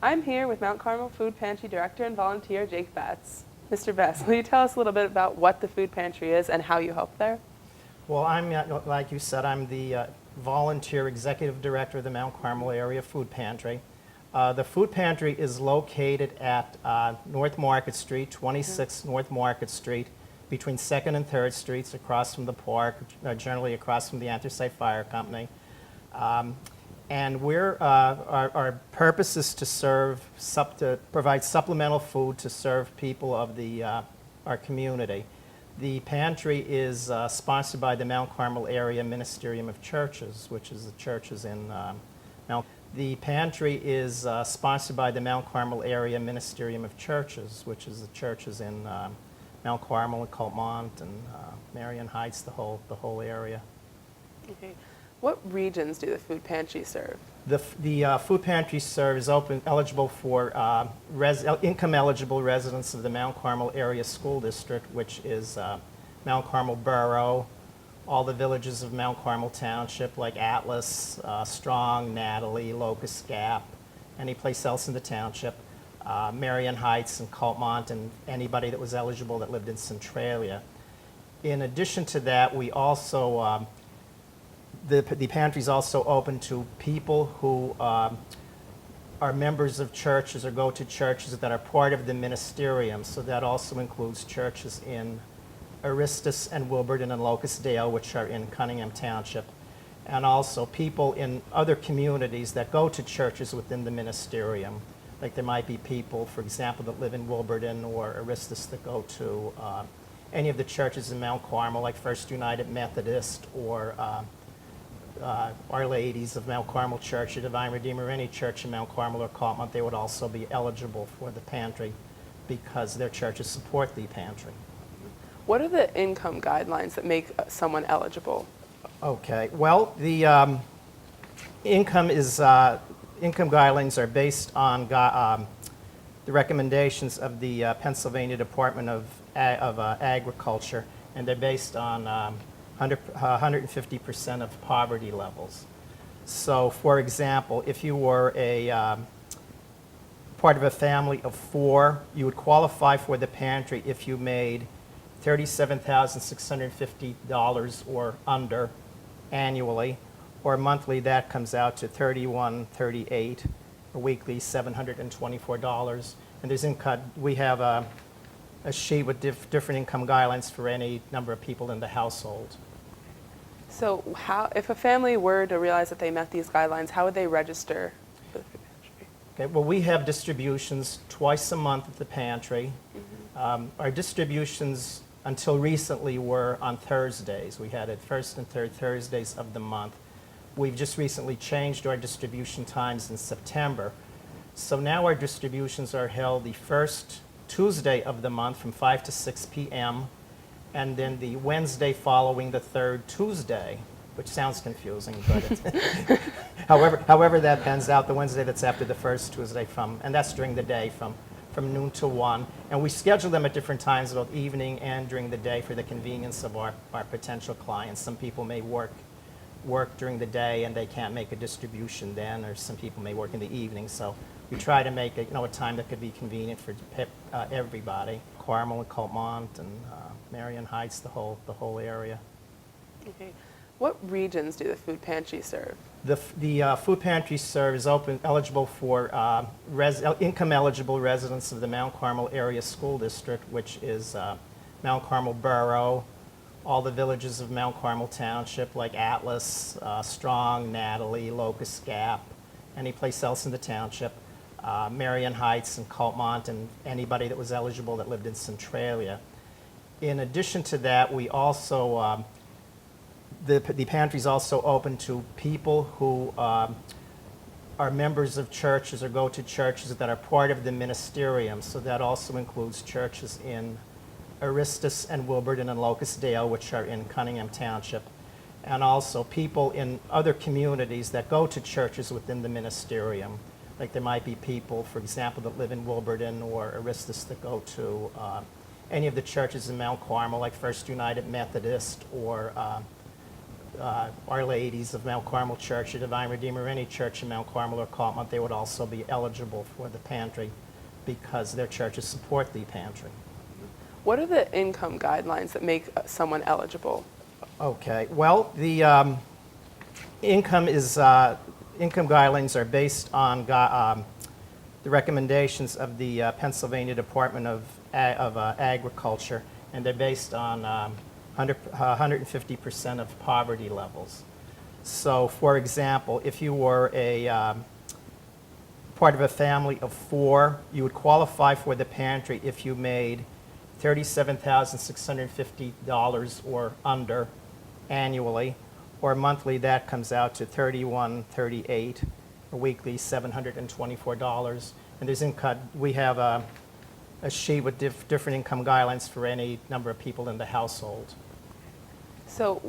I'm here with Mount Carmel Food Pantry Director and Volunteer Jake Betz. Mr. Betz, will you tell us a little bit about what the food pantry is and how you help there? Well, like you said, I'm the volunteer executive director of the Mount Carmel Area Food Pantry. The food pantry is located at North Market Street, 26 North Market Street, between 2nd and 3rd Streets, across from the park, generally across from the Anthracite Fire Company. And our purpose is to provide supplemental food to serve people of our community. The pantry is sponsored by the Mount Carmel Area Ministerium of Churches, which is the churches in Mount. The pantry is sponsored by the Mount Carmel Area Ministerium of Churches, which is the churches in Mount Carmel and Coltmont and Marion Heights, the whole area. Okay. What regions do the food pantry serve? The food pantry is eligible for income-eligible residents of the Mount Carmel Area School District, which is Mount Carmel Borough, all the villages of Mount Carmel Township, like Atlas, Strong, Natalie, Locust Gap, any place else in the township, Marion Heights and Coltmont, and anybody that was eligible that lived in Centralia. In addition to that, we also the pantry is also open to people who are members of churches or go to churches that are part of the Ministerium. So that also includes churches in Aristus and Wilburton and Locust Dale, which are in Cunningham Township, and also people in other communities that go to churches within the Ministerium. Like there might be people, for example, that live in Wilburton or Aristus that go to any of the churches in Mount Carmel, like First United Methodist or Our Ladies of Mount Carmel Church, or Divine Redeemer, any church in Mount Carmel or Coltmont. They would also be eligible for the pantry because their churches support the pantry. What are the income guidelines that make someone eligible? Okay, well, the income guidelines are based on the recommendations of the Pennsylvania Department of Agriculture, and they're based on 150% of poverty levels. So, for example, if you were a part of a family of 4, you would qualify for the pantry if you made $37,650 or under annually, or monthly that comes out to $31,038, or weekly $724. And there's we have a sheet with different income guidelines for any number of people in the household. So if a family were to realize that they met these guidelines, how would they register for the food pantry? Okay, well, we have distributions twice a month at the pantry. Our distributions until recently were on Thursdays. We had it first and third Thursdays of the month. We've just recently changed our distribution times in September. So now our distributions are held the first Tuesday of the month from 5 to 6 p.m. and then the Wednesday following the third Tuesday, which sounds confusing, but it's however that pans out, the Wednesday that's after the first Tuesday and that's during the day from noon to 1. And we schedule them at different times, both evening and during the day, for the convenience of our potential clients. Some people may work during the day and they can't make a distribution then, or some people may work in the evening. So we try to make a time that could be convenient for everybody. Carmel and Coltmont and Marion Heights, the whole area. Okay. What regions do the food pantry serve? The food pantry is eligible for income-eligible residents of the Mount Carmel Area School District, which is Mount Carmel Borough, all the villages of Mount Carmel Township, like Atlas, Strong, Natalie, Locust Gap, any place else in the township, Marion Heights and Coltmont, and anybody that was eligible that lived in Centralia. In addition to that, we also the pantry is also open to people who are members of churches or go to churches that are part of the Ministerium. So that also includes churches in Aristus and Wilburton and Locust Dale, which are in Cunningham Township, and also people in other communities that go to churches within the Ministerium. Like there might be people, for example, that live in Wilburton or Aristus that go to any of the churches in Mount Carmel, like First United Methodist or Our Ladies of Mount Carmel Church, the Divine Redeemer, any church in Mount Carmel or Coltmont, they would also be eligible for the pantry because their churches support the pantry. What are the income guidelines that make someone eligible? Okay, well, the income guidelines are based on the recommendations of the Pennsylvania Department of Agriculture, and they're based on 150% of poverty levels. So, for example, if you were a part of a family of 4, you would qualify for the pantry if you made $37,650 or under annually, or monthly that comes out to $31,38, or weekly $724. And there's we have a sheet with different income guidelines for any number of people in the household. So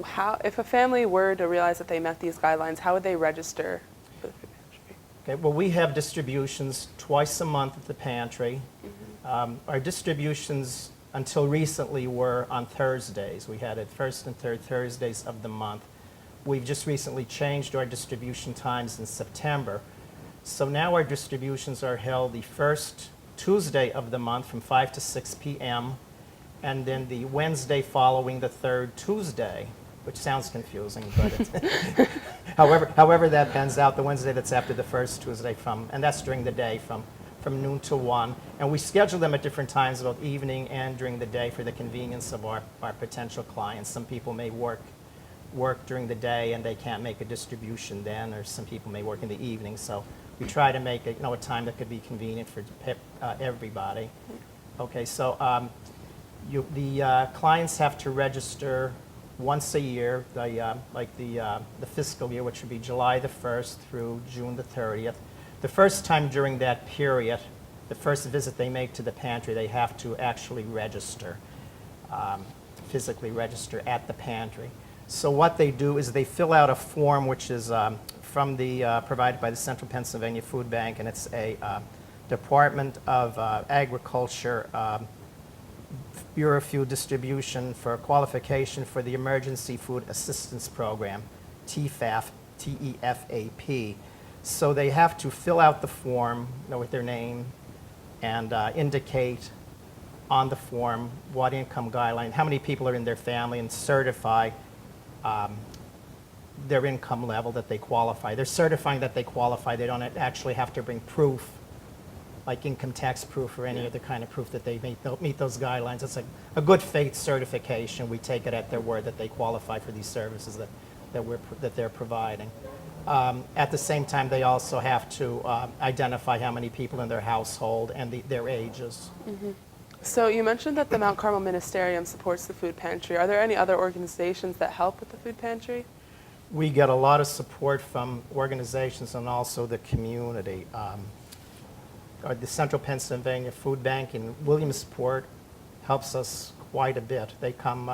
if a family were to realize that they met these guidelines, how would they register for the food pantry? Okay, well, we have distributions twice a month at the pantry. Our distributions until recently were on Thursdays. We had it first and third Thursdays of the month. We've just recently changed our distribution times in September. So now our distributions are held the first Tuesday of the month from 5 to 6 p.m. and then the Wednesday following the third Tuesday, which sounds confusing, but it's however that pans out, the Wednesday that's after the first Tuesday and that's during the day from noon to 1. And we schedule them at different times, both evening and during the day, for the convenience of our potential clients. Some people may work during the day and they can't make a distribution then, or some people may work in the evening. So we try to make it, a time that could be convenient for everybody. Okay, so the clients have to register once a year, the fiscal year, which would be July the 1st through June the 30th. The first time during that period, the first visit they make to the pantry, they have to actually register, physically register at the pantry. So what they do is they fill out a form which is provided by the Central Pennsylvania Food Bank, and it's a Department of Agriculture Bureau of Food Distribution for qualification for the Emergency Food Assistance Program, TEFAP, TEFAP. So they have to fill out the form with their name and indicate on the form what income guideline, how many people are in their family, and certify their income level that they qualify. They're certifying that they qualify. They don't actually have to bring proof, like income tax proof or any other kind of proof that they meet those guidelines. It's a good faith certification. We take it at their word that they qualify for these services that they're providing. At the same time, they also have to identify how many people in their household and their ages. Mm-hmm. So you mentioned that the Mount Carmel Ministerium supports the food pantry. Are there any other organizations that help with the food pantry? We get a lot of support from organizations and also the community. The Central Pennsylvania Food Bank in Williamsport helps us quite a bit. They come,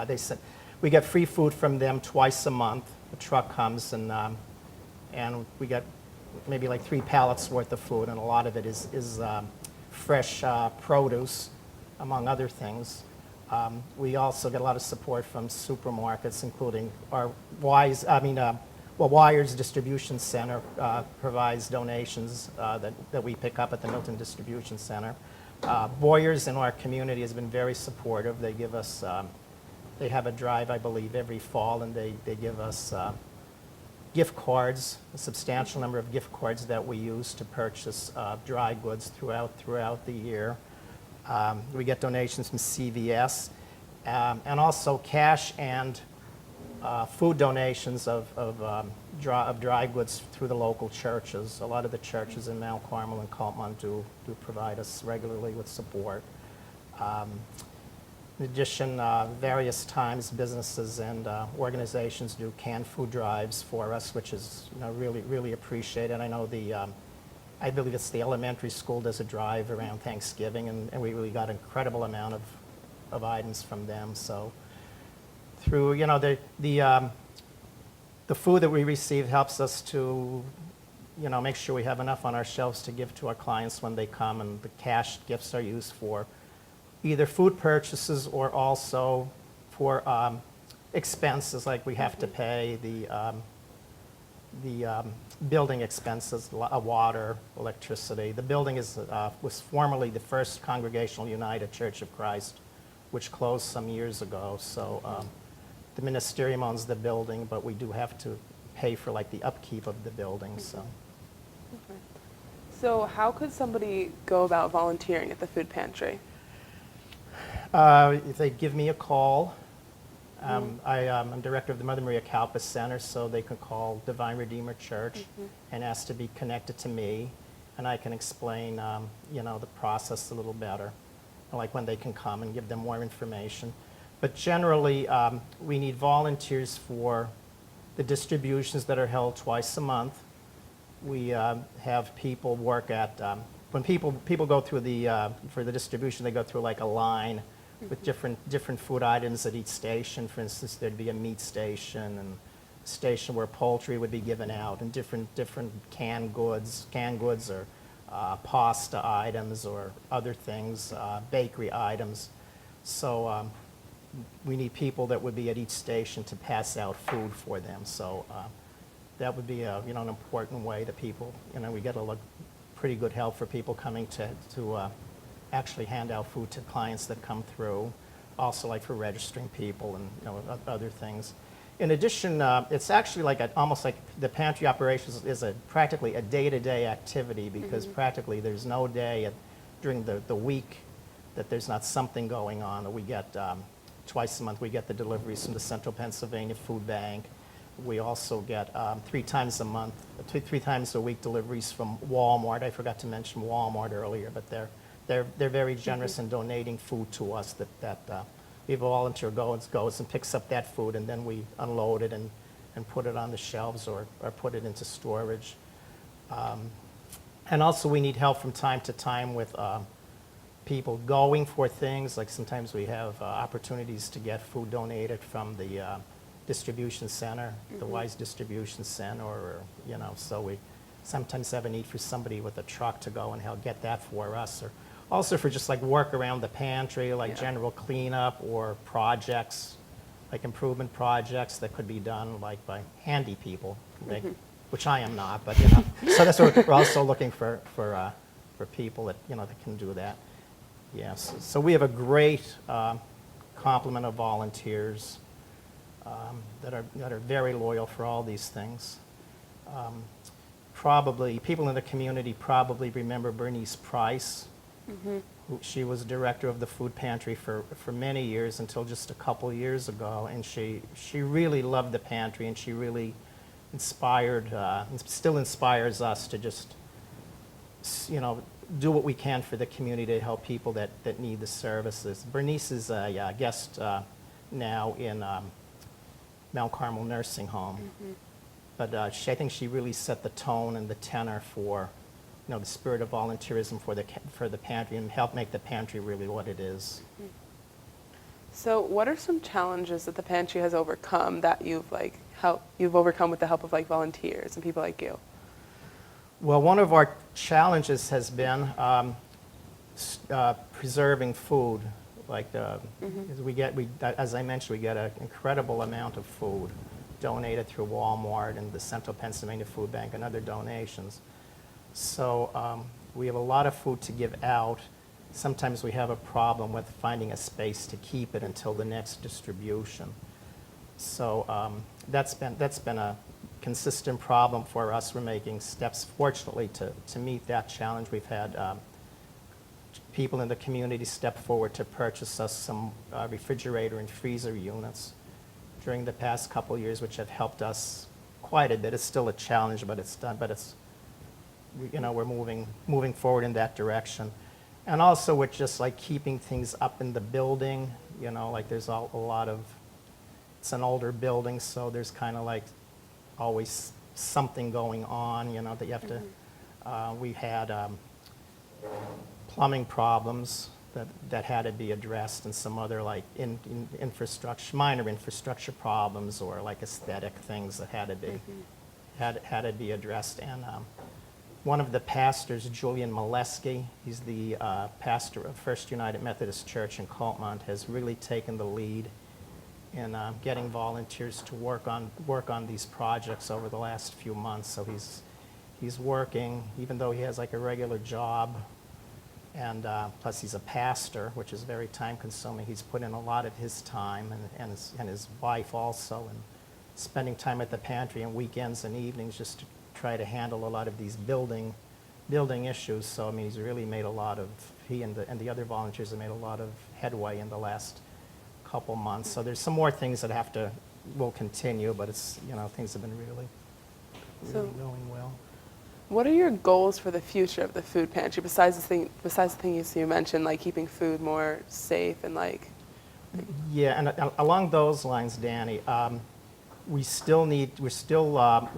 we get free food from them twice a month. The truck comes and we get maybe like 3 pallets worth of food, and a lot of it is fresh produce, among other things. We also get a lot of support from supermarkets, including our Wyers Distribution Center provides donations that we pick up at the Milton Distribution Center. Boyers in our community has been very supportive. They give us, they have a drive, I believe, every fall, and they give us gift cards, a substantial number of gift cards that we use to purchase dry goods throughout the year. We get donations from CVS, and also cash and food donations of dry goods through the local churches. A lot of the churches in Mount Carmel and Coltmont do provide us regularly with support. In addition, various times businesses and organizations do canned food drives for us, which is really appreciated. I know I believe it's the elementary school does a drive around Thanksgiving, and we really got an incredible amount of items from them. So through the food that we receive helps us to make sure we have enough on our shelves to give to our clients when they come, and the cash gifts are used for either food purchases or also for expenses, like we have to pay the building expenses, water, electricity. The building was formerly the First Congregational United Church of Christ, which closed some years ago. So the Ministerium owns the building, but we do have to pay for like the upkeep of the building. So. Okay. So how could somebody go about volunteering at the food pantry? If they give me a call, I'm director of the Mother Maria Kalpa Center, so they can call Divine Redeemer Church and ask to be connected to me, and I can explain, the process a little better, like when they can come and give them more information. But generally, we need volunteers for the distributions that are held twice a month. We have people work at, when people go through for the distribution, they go through like a line with different food items at each station. For instance, there'd be a meat station and a station where poultry would be given out, and different canned goods or pasta items or other ththings, bakery items. So we need people that would be at each station to pass out food for them. So that would be an important way that people, we get pretty good help for people coming to actually hand out food to clients that come through, also like for registering people and other things. In addition, it's actually almost like the pantry operations is practically a day-to-day activity, because practically there's no day during the week that there's not something going on. We get twice a month we get the deliveries from the Central Pennsylvania Food Bank. We also get 3 times a month, 3 times a week deliveries from Walmart. I forgot to mention Walmart earlier, but they're very generous in donating food to us. That we have a volunteer goes and picks up that food, and then we unload it and put it on the shelves or put it into storage. And also we need help from time to time with people going for things. Like sometimes we have opportunities to get food donated from the distribution center, the Wise Distribution Center, or so we sometimes have a need for somebody with a truck to go and help get that for us, or also for just like work around the pantry, like general cleanup or projects, like improvement projects that could be done like by handy people, which I am not, but so that's what we're also looking for people that that can do that. Yes, so we have a great complement of volunteers that are very loyal for all these things. Probably people in the community probably remember Bernice Price. She was director of the food pantry for many years until just a couple years ago, and she really loved the pantry, and she really inspired, and still inspires us to just do what we can for the community to help people that need the services. Bernice is a guest now in Mount Carmel Nursing Home. But I think she really set the tone and the tenor for the spirit of volunteerism for the pantry, and helped make the pantry really what it is. So what are some challenges that the pantry has overcome that you've overcome with the help of volunteers and people like you? Well, one of our challenges has been preserving food. As I mentioned, we get an incredible amount of food donated through Walmart and the Central Pennsylvania Food Bank and other donations. So we have a lot of food to give out. Sometimes we have a problem with finding a space to keep it until the next distribution. So that's been a consistent problem for us. We're making steps, fortunately, to meet that challenge. We've had people in the community step forward to purchase us some refrigerator and freezer units during the past couple years, which have helped us quite a bit. It's still a challenge, but it's done. But we're moving forward in that direction. And also with just keeping things up in the building, there's a lot of, it's an older building, so there's kind of always something going on, that you have to, we had plumbing problems that had to be addressed, and some other infrastructure, minor infrastructure problems, or aesthetic things that had to be addressed. And one of the pastors, Julian Molesky, he's the pastor of First United Methodist Church in Coltmont, has really taken the lead in getting volunteers to work on these projects over the last few months. So he's working, even though he has like a regular job, and plus he's a pastor, which is very time consuming. He's put in a lot of his time, and his wife also, and spending time at the pantry on weekends and evenings just to try to handle a lot of these building issues. So I mean, he's really made a lot of, he and the other volunteers have made a lot of headway in the last couple months. So there's some more things that will continue, but it's, things have been really going well. What are your goals for the future of the food pantry besides the things you mentioned, like keeping food more safe and like? Yeah, and along those lines, Danny, we're still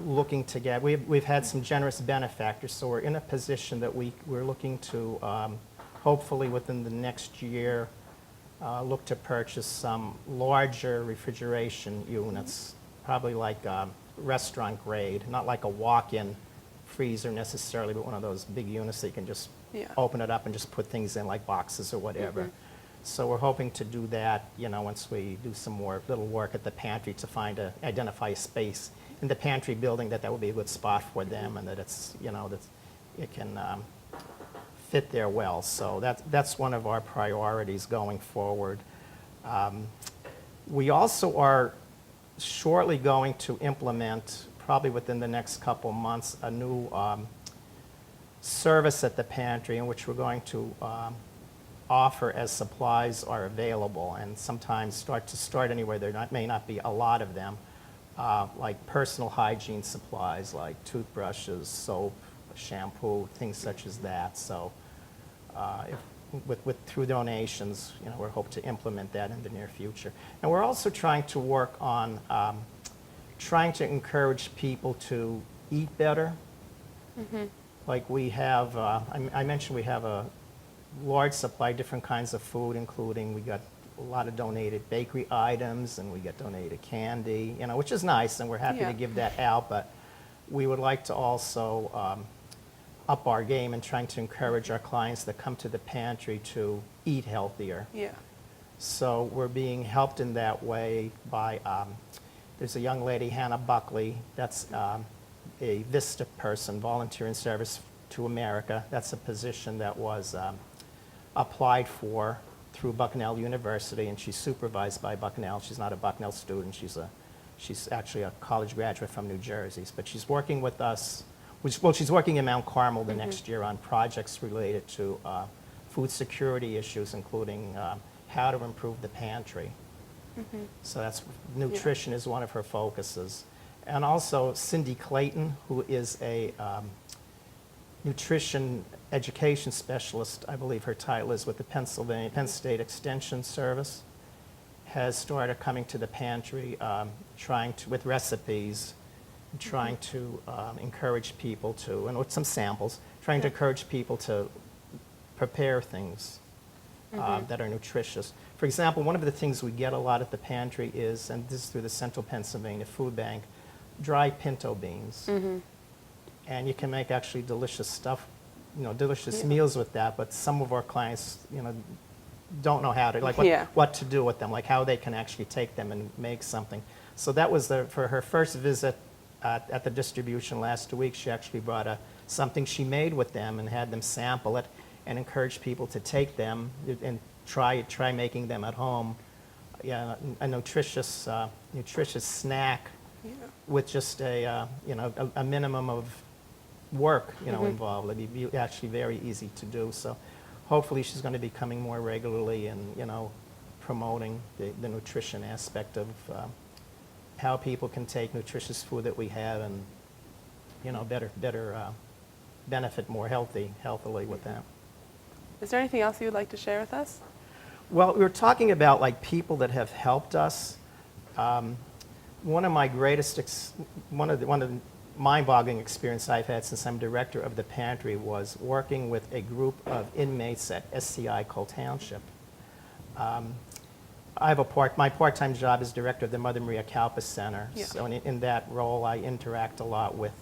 looking to get, we've had some generous benefactors, so we're in a position that we're looking to hopefully within the next year look to purchase some larger refrigeration units, probably like restaurant grade, not like a walk-in freezer necessarily, but one of those big units that you can just open it up and just put things in like boxes or whatever. Mm-hmm. So we're hoping to do that, once we do some more little work at the pantry to identify a space in the pantry building that would be a good spot for them, and that it's, that it can fit there well. So that's one of our priorities going forward. We also are shortly going to implement, probably within the next couple months, a new service at the pantry in which we're going to offer as supplies are available, and sometimes start anywhere there may not be a lot of them, like personal hygiene supplies like toothbrushes, soap, shampoo, things such as that. So through donations, we hope to implement that in the near future. And we're also trying to work on trying to encourage people to eat better. Mm-hmm. Like we have, I mentioned we have a large supply of different kinds of food, including we got a lot of donated bakery items, and we get donated candy, which is nice, and we're happy to give that out, but we would like to also up our game in trying to encourage our clients that come to the pantry to eat healthier. Yeah. So we're being helped in that way by, there's a young lady, Hannah Buckley, that's a VISTA person, Volunteer in Service to America. That's a position that was applied for through Bucknell University, and she's supervised by Bucknell. She's not a Bucknell student. She's actually a college graduate from New Jersey, but she's working with us. She's working in Mount Carmel the next year on projects related to food security issues, including how to improve the pantry. Mm-hmm. So that's nutrition is one of her focuses. And also Cindy Clayton, who is a nutrition education specialist, I believe her title is, with the Penn State Extension Service, has started coming to the pantry with recipes, trying to encourage people to, and with some samples, trying to encourage people to prepare things that are nutritious. For example, one of the things we get a lot at the pantry is, and this is through the Central Pennsylvania Food Bank, dry pinto beans. Mm-hmm. And you can make actually delicious stuff, delicious meals with that, but some of our clients, don't know how to, what to do with them, like how they can actually take them and make something. So that was for her first visit at the distribution last week. She actually brought something she made with them and had them sample it and encourage people to take them and try making them at home. A nutritious snack with just a minimum of work involved. It'd be actually very easy to do. So hopefully she's going to be coming more regularly and promoting the nutrition aspect of how people can take nutritious food that we have and better benefit more healthily with that. Is there anything else you would like to share with us? Well, we were talking about like people that have helped us. One of the mind-boggling experience I've had since I'm director of the pantry was working with a group of inmates at SCI Cole Township. My part-time job is director of the Mother Maria Kalpa Center. Yeah. So in that role, I interact a lot with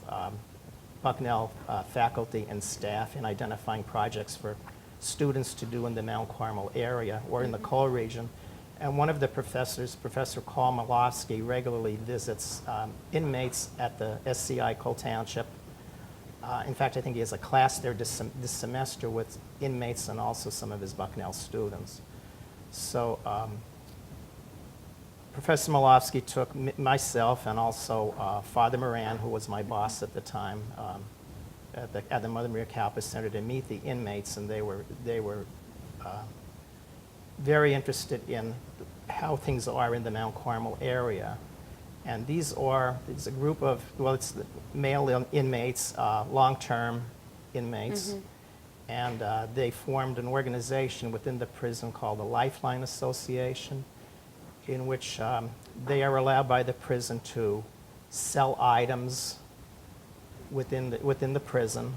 Bucknell faculty and staff in identifying projects for students to do in the Mount Carmel area or in the Cole region. And one of the professors, Professor Carl Malofsky, regularly visits inmates at the SCI Cole Township. In fact, I think he has a class there this semester with inmates and also some of his Bucknell students. So Professor Malofsky took myself and also Father Moran, who was my boss at the time, at the Mother Maria Kalpas Center to meet the inmates, and they were very interested in how things are in the Mount Carmel area. And it's a group of, well, it's the male inmates, long-term inmates, and they formed an organization within the prison called the Lifeline Association, in which they are allowed by the prison to sell items within the prison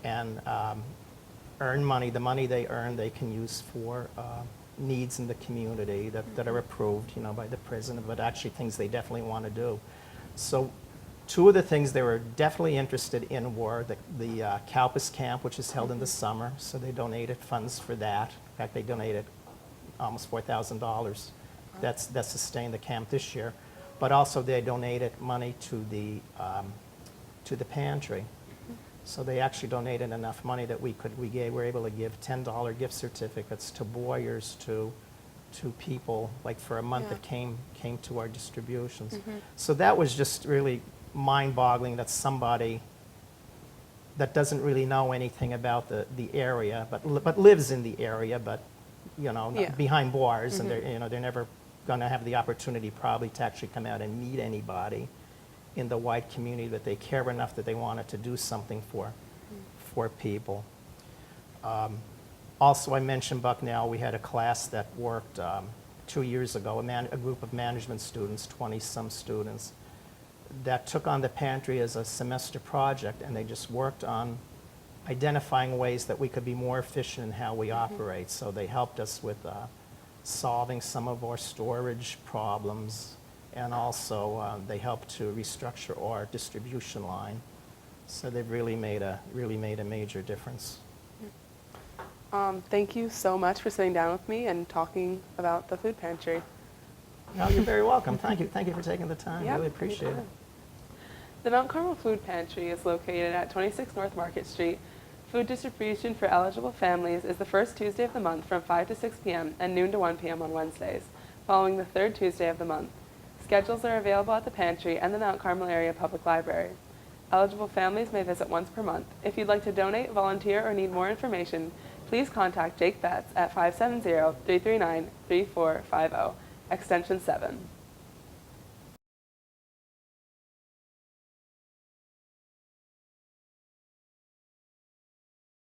and earn money. The money they earn, they can use for needs in the community that are approved, by the prison, but actually things they definitely want to do. So two of the things they were definitely interested in were the Kalpas camp, which is held in the summer, so they donated funds for that. In fact, they donated almost $4,000 that sustained the camp this year. But also they donated money to the pantry. So they actually donated enough money that we were able to give $10 gift certificates to Boyers, to people, like for a month that came to our distributions. So that was just really mind-boggling that somebody that doesn't really know anything about the area, but lives in the area, but behind bars, and they're never going to have the opportunity probably to actually come out and meet anybody in the white community, that they care enough that they wanted to do something for people. Also, I mentioned Bucknell. We had a class that worked 2 years ago, a group of management students, 20-some students, that took on the pantry as a semester project, and they just worked on identifying ways that we could be more efficient in how we operate. So they helped us with solving some of our storage problems, and also they helped to restructure our distribution line. So they've really made a major difference. Thank you so much for sitting down with me and talking about the food pantry. No, you're very welcome. Thank you for taking the time. Yep, Really appreciate it. The Mount Carmel Food Pantry is located at 26 North Market Street. Food distribution for eligible families is the first Tuesday of the month from 5 to 6 p.m. and noon to 1 p.m. on Wednesdays, following the third Tuesday of the month. Schedules are available at the pantry and the Mount Carmel Area Public Library. Eligible families may visit once per month. If you'd like to donate, volunteer, or need more information, please contact Jake Betz at 570-339-3450, extension 7.